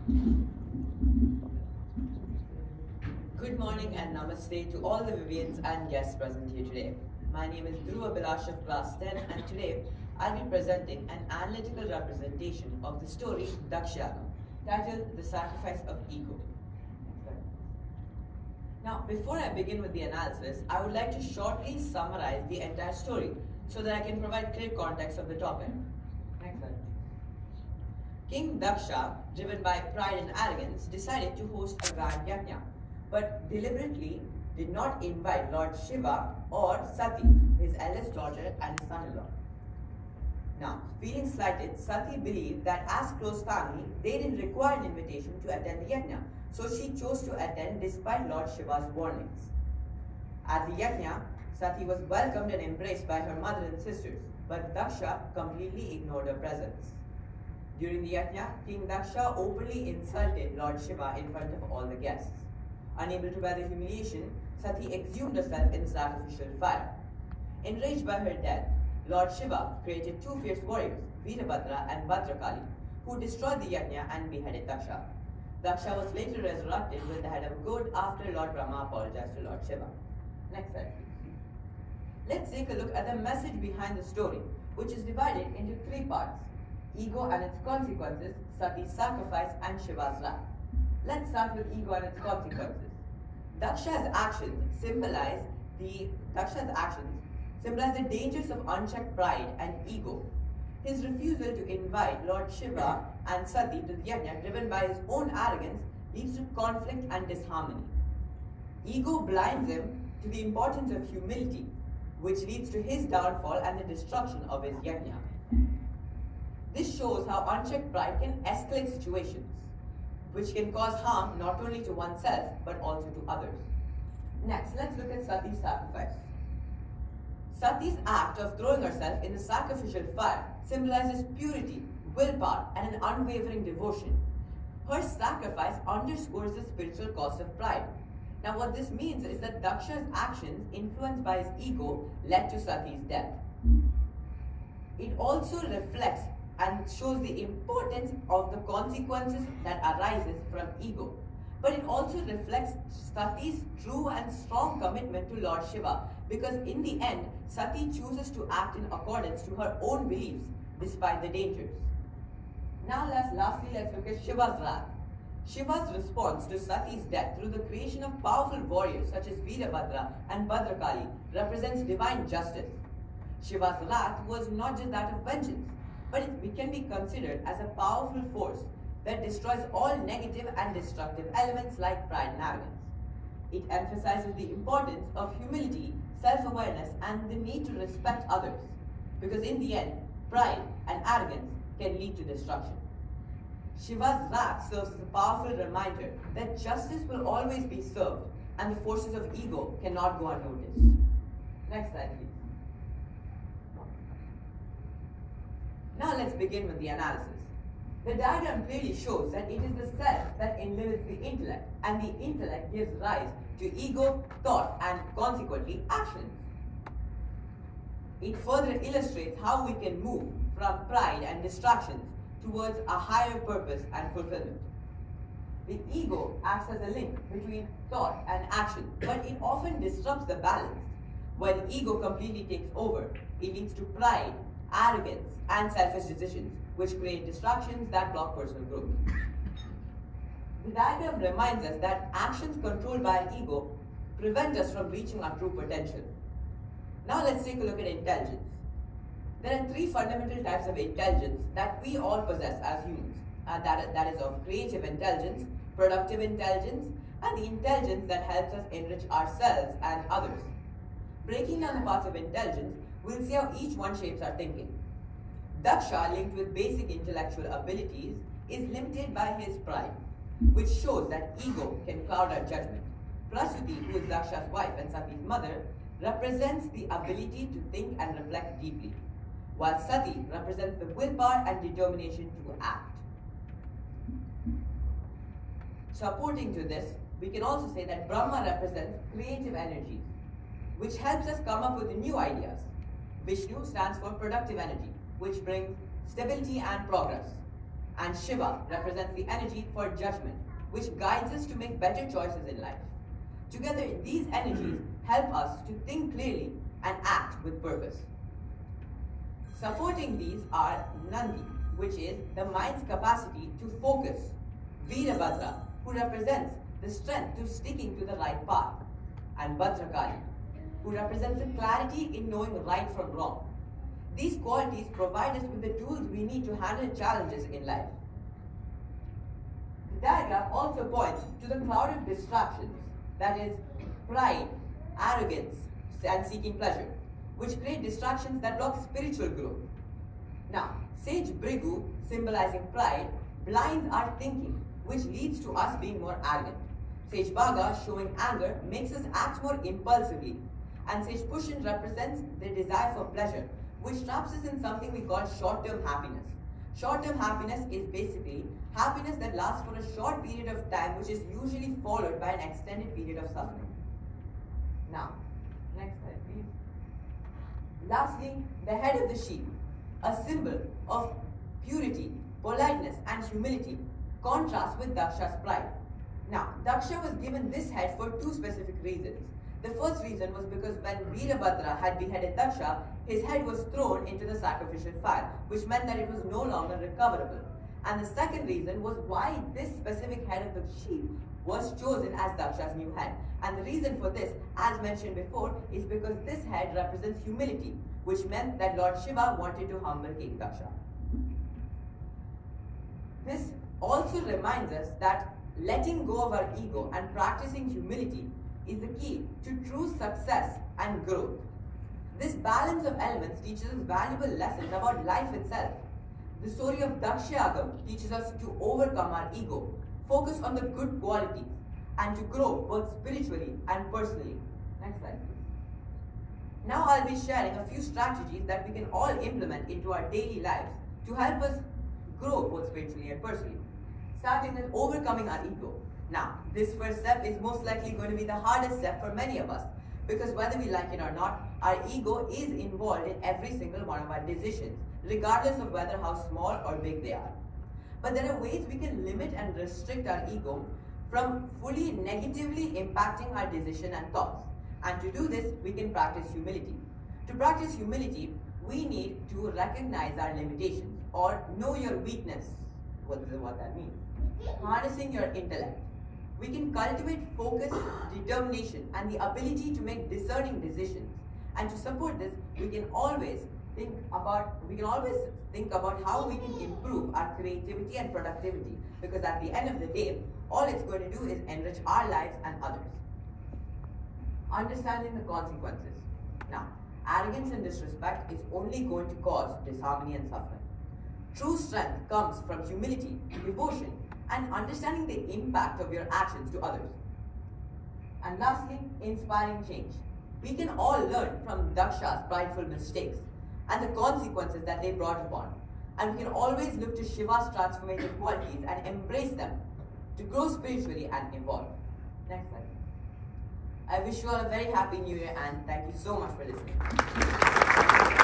Good morning and namaste to all the Vivians and guests present here today. My name is Dhruv of class 10 and today I'll be presenting an analytical representation of the story Daksha, titled The Sacrifice of Ego. Now, before I begin with the analysis, I would like to shortly summarize the entire story so that I can provide clear context of the topic. Next slide. King Daksha, driven by pride and arrogance, decided to host a grand yajna, but deliberately did not invite Lord Shiva or Sati, his eldest daughter and his son-in-law. Now, feeling slighted, Sati believed that as close family, they didn't require an invitation to attend the yajna, so she chose to attend despite Lord Shiva's warnings. At the yajna, Sati was welcomed and embraced by her mother and sisters, but Daksha completely ignored her presence. During the yajna, King Daksha openly insulted Lord Shiva in front of all the guests. Unable to bear the humiliation, Sati exhumed herself in the sacrificial fire. Enraged by her death, Lord Shiva created two fierce warriors, Veerabhadra and Bhadrakali, who destroyed the yajna and beheaded Daksha. Daksha was later resurrected with the head of gold after Lord Brahma apologized to Lord Shiva. Next slide, please. Let's take a look at the message behind the story, which is divided into three parts: ego and its consequences, Sati's sacrifice, and Shiva's wrath. Let's start with ego and its consequences. Daksha's actions symbolize the dangers of unchecked pride and ego. His refusal to invite Lord Shiva and Sati to the yajna, driven by his own arrogance, leads to conflict and disharmony. Ego blinds him to the importance of humility, which leads to his downfall and the destruction of his yajna. This shows how unchecked pride can escalate situations, which can cause harm not only to oneself but also to others. Next, let's look at Sati's sacrifice. Sati's act of throwing herself in the sacrificial fire symbolizes purity, willpower, and an unwavering devotion. Her sacrifice underscores the spiritual cost of pride. Now, what this means is that Daksha's actions, influenced by his ego, led to Sati's death. It also reflects and shows the importance of the consequences that arises from ego. But it also reflects Sati's true and strong commitment to Lord Shiva, because in the end, Sati chooses to act in accordance to her own beliefs despite the dangers. Now lastly, let's look at Shiva's wrath. Shiva's response to Sati's death through the creation of powerful warriors such as Veerabhadra and Bhadrakali represents divine justice. Shiva's wrath was not just that of vengeance, but it can be considered as a powerful force that destroys all negative and destructive elements like pride and arrogance. It emphasizes the importance of humility, self-awareness, and the need to respect others, because in the end, pride and arrogance can lead to destruction. Shiva's wrath serves as a powerful reminder that justice will always be served and the forces of ego cannot go unnoticed. Next slide, please. Now let's begin with the analysis. The diagram clearly shows that it is the self that inlimits the intellect, and the intellect gives rise to ego, thought, and consequently actions. It further illustrates how we can move from pride and distractions towards a higher purpose and fulfillment. The ego acts as a link between thought and action, but it often disrupts the balance. When ego completely takes over, it leads to pride, arrogance, and selfish decisions, which create distractions that block personal growth. The diagram reminds us that actions controlled by our ego prevent us from reaching our true potential. Now let's take a look at intelligence. There are three fundamental types of intelligence that we all possess as humans. That is of creative intelligence, productive intelligence, and the intelligence that helps us enrich ourselves and others. Breaking down the parts of intelligence, we'll see how each one shapes our thinking. Daksha, linked with basic intellectual abilities, is limited by his pride, which shows that ego can cloud our judgment. Prasuti, who is Daksha's wife and Sati's mother, represents the ability to think and reflect deeply, while Sati represents the willpower and determination to act. Supporting to this, we can also say that Brahma represents creative energy, which helps us come up with new ideas. Vishnu stands for productive energy, which brings stability and progress. And Shiva represents the energy for judgment, which guides us to make better choices in life. Together, these energies help us to think clearly and act with purpose. Supporting these are Nandi, which is the mind's capacity to focus, Veerabhadra, who represents the strength to sticking to the right path, and Bhadrakali, who represents the clarity in knowing right from wrong. These qualities provide us with the tools we need to handle challenges in life. The diagram also points to the cloud of distractions, that is, pride, arrogance, and seeking pleasure, which create distractions that block spiritual growth. Now, Sage Brigu, symbolizing pride, blinds our thinking, which leads to us being more arrogant. Sage Bhaga, showing anger, makes us act more impulsively. And Sage Pushan represents the desire for pleasure, which traps us in something we call short-term happiness. Short-term happiness is basically happiness that lasts for a short period of time, which is usually followed by an extended period of suffering. Now, next slide please. Lastly, the head of the sheep, a symbol of purity, politeness and humility, contrasts with Daksha's pride. Now, Daksha was given this head for two specific reasons. The first reason was because when Veerabhadra had beheaded Daksha, his head was thrown into the sacrificial fire, which meant that it was no longer recoverable. And the second reason was why this specific head of the sheep was chosen as Daksha's new head. And the reason for this, as mentioned before, is because this head represents humility, which meant that Lord Shiva wanted to humble King Daksha. This also reminds us that letting go of our ego and practicing humility is the key to true success and growth. This balance of elements teaches us valuable lessons about life itself. The story of Daksha teaches us to overcome our ego, focus on the good qualities, and to grow both spiritually and personally. Next slide, please. Now I'll be sharing a few strategies that we can all implement into our daily lives to help us grow both spiritually and personally. Starting with overcoming our ego. Now, this first step is most likely going to be the hardest step for many of us, because whether we like it or not, our ego is involved in every single one of our decisions, regardless of whether how small or big they are. But there are ways we can limit and restrict our ego from fully negatively impacting our decision and thoughts. And to do this, we can practice humility. To practice humility, we need to recognize our limitations or know your weakness. What that means? Harnessing your intellect. We can cultivate focus, determination, and the ability to make discerning decisions. And to support this, we can always think about how we can improve our creativity and productivity. Because at the end of the day, all it's going to do is enrich our lives and others. Understanding the consequences. Now, arrogance and disrespect is only going to cause disharmony and suffering. True strength comes from humility, devotion, and understanding the impact of your actions to others. And lastly, inspiring change. We can all learn from Daksha's prideful mistakes and the consequences that they brought upon. And we can always look to Shiva's transformative qualities and embrace them to grow spiritually and evolve. Next slide. I wish you all a very happy new year and thank you so much for listening.